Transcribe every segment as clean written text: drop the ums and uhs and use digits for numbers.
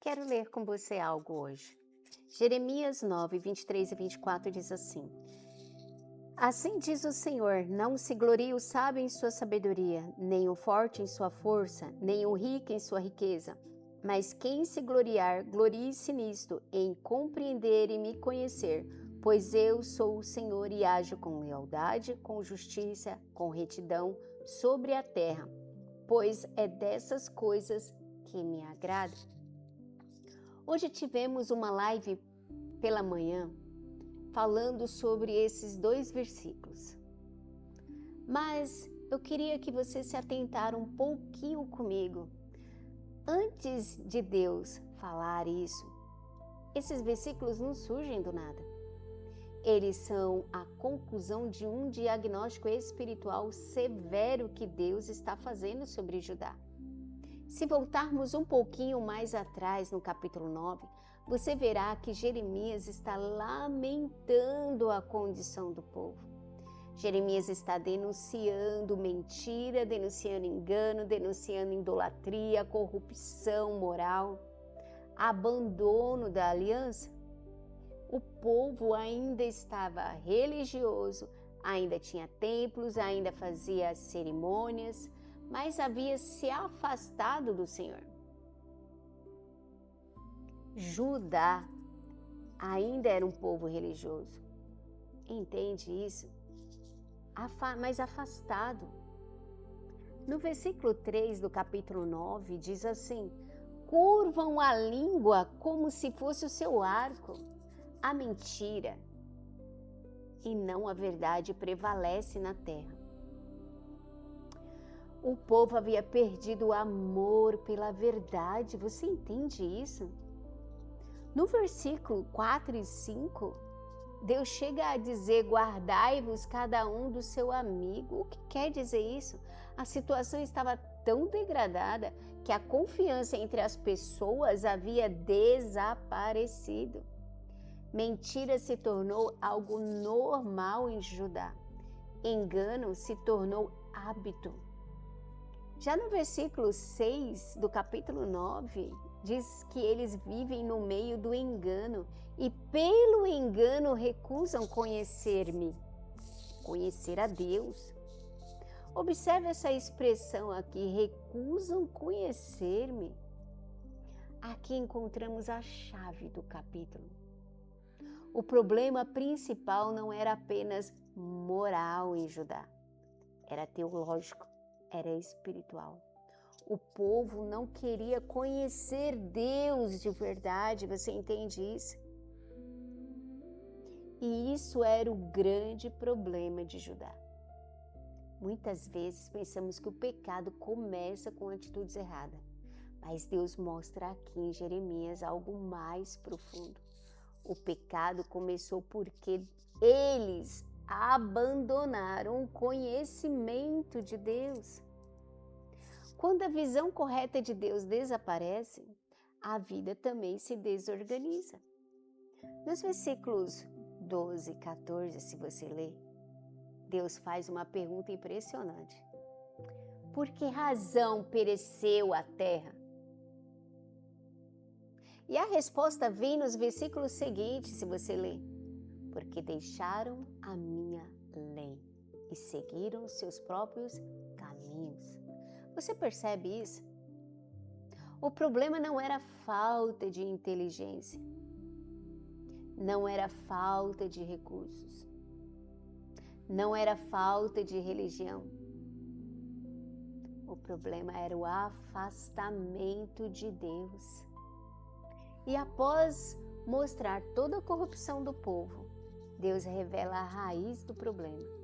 Quero ler com você algo hoje. Jeremias 9, 23 e 24 diz assim: Assim diz o Senhor, não se glorie o sábio em sua sabedoria, nem o forte em sua força, nem o rico em sua riqueza. Mas quem se gloriar, glorie-se nisto, em compreender e me conhecer, pois eu sou o Senhor e ajo com lealdade, com justiça, com retidão sobre a terra, pois é dessas coisas que me agrada. Hoje tivemos uma live pela manhã falando sobre esses dois versículos. Mas eu queria que você se atentara um pouquinho comigo. Antes de Deus falar isso, esses versículos não surgem do nada. Eles são a conclusão de um diagnóstico espiritual severo que Deus está fazendo sobre Judá. Se voltarmos um pouquinho mais atrás no capítulo 9, você verá que Jeremias está lamentando a condição do povo. Jeremias está denunciando mentira, denunciando engano, denunciando idolatria, corrupção moral, abandono da aliança. O povo ainda estava religioso, ainda tinha templos, ainda fazia cerimônias, mas havia se afastado do Senhor. Judá ainda era um povo religioso. Entende isso? Mas afastado. No versículo 3 do capítulo 9 diz assim: curvam a língua como se fosse o seu arco. A mentira e não a verdade prevalece na terra. O povo havia perdido o amor pela verdade. Você entende isso? No versículo 4 e 5, Deus chega a dizer: guardai-vos cada um do seu amigo. O que quer dizer isso? A situação estava tão degradada que a confiança entre as pessoas havia desaparecido. Mentira se tornou algo normal em Judá. Engano se tornou hábito. Já no versículo 6 do capítulo 9, diz que eles vivem no meio do engano e pelo engano recusam conhecer-me, conhecer a Deus. Observe essa expressão aqui, recusam conhecer-me. Aqui encontramos a chave do capítulo. O problema principal não era apenas moral em Judá, era teológico, era espiritual. O povo não queria conhecer Deus de verdade, você entende isso? E isso era o grande problema de Judá. Muitas vezes pensamos que o pecado começa com atitudes erradas, mas Deus mostra aqui em Jeremias algo mais profundo. O pecado começou porque eles abandonaram o conhecimento de Deus. Quando a visão correta de Deus desaparece, a vida também se desorganiza. Nos versículos 12 e 14, se você ler, Deus faz uma pergunta impressionante. Por que razão pereceu a terra? E a resposta vem nos versículos seguintes, se você ler. Porque deixaram a minha lei e seguiram seus próprios caminhos. Você percebe isso? O problema não era falta de inteligência, não era falta de recursos, não era falta de religião. O problema era o afastamento de Deus. E após mostrar toda a corrupção do povo, Deus revela a raiz do problema.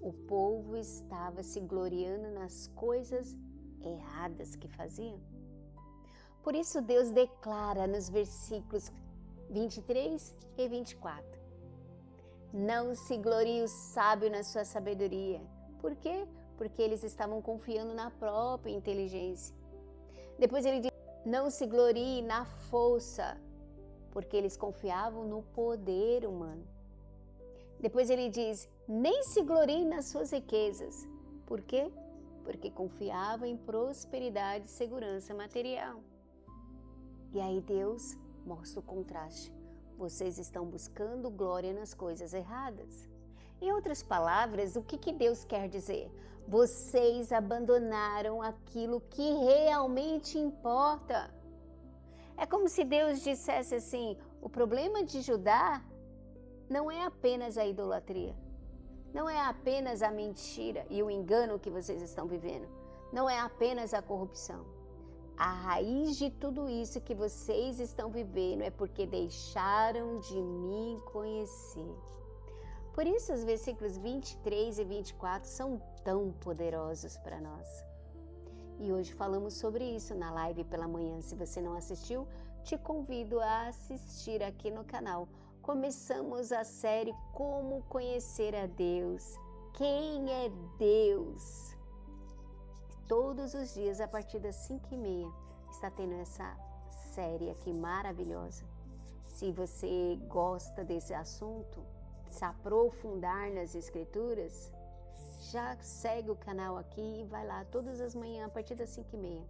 O povo estava se gloriando nas coisas erradas que faziam. Por isso Deus declara nos versículos 23 e 24: não se glorie o sábio na sua sabedoria. Por quê? Porque eles estavam confiando na própria inteligência. Depois ele diz: não se glorie na força, porque eles confiavam no poder humano. Depois ele diz: nem se glorie nas suas riquezas. Por quê? Porque confiavam em prosperidade e segurança material. E aí Deus mostra o contraste. Vocês estão buscando glória nas coisas erradas. Em outras palavras, o que Deus quer dizer? Vocês abandonaram aquilo que realmente importa. É como se Deus dissesse assim: o problema de Judá não é apenas a idolatria, não é apenas a mentira e o engano que vocês estão vivendo, não é apenas a corrupção. A raiz de tudo isso que vocês estão vivendo é porque deixaram de me conhecer. Por isso os versículos 23 e 24 são tão poderosos para nós. E hoje falamos sobre isso na live pela manhã. Se você não assistiu, te convido a assistir aqui no canal. Começamos a série Como Conhecer a Deus. Quem é Deus? Todos os dias, a partir das 5h30, está tendo essa série aqui maravilhosa. Se você gosta desse assunto, se aprofundar nas escrituras, já segue o canal aqui e vai lá todas as manhãs, a partir das 5h30.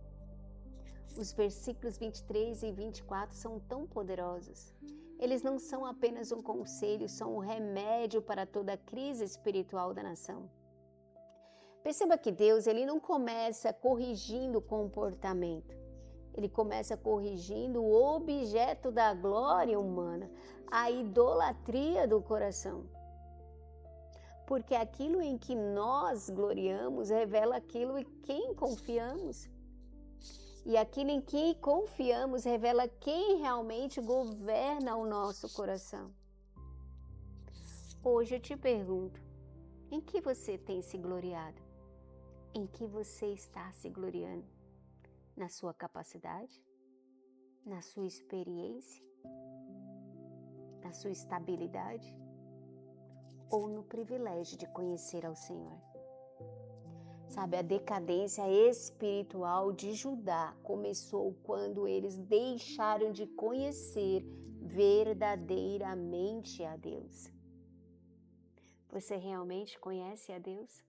Os versículos 23 e 24 são tão poderosos. Eles não são apenas um conselho, são um remédio para toda a crise espiritual da nação. Perceba que Deus, ele não começa corrigindo o comportamento. Ele começa corrigindo o objeto da glória humana, a idolatria do coração. Porque aquilo em que nós gloriamos revela aquilo em quem confiamos. E aquilo em que confiamos revela quem realmente governa o nosso coração. Hoje eu te pergunto, em que você tem se gloriado? Em que você está se gloriando? Na sua capacidade? Na sua experiência? Na sua estabilidade? Ou no privilégio de conhecer ao Senhor? Sabe, a decadência espiritual de Judá começou quando eles deixaram de conhecer verdadeiramente a Deus. Você realmente conhece a Deus?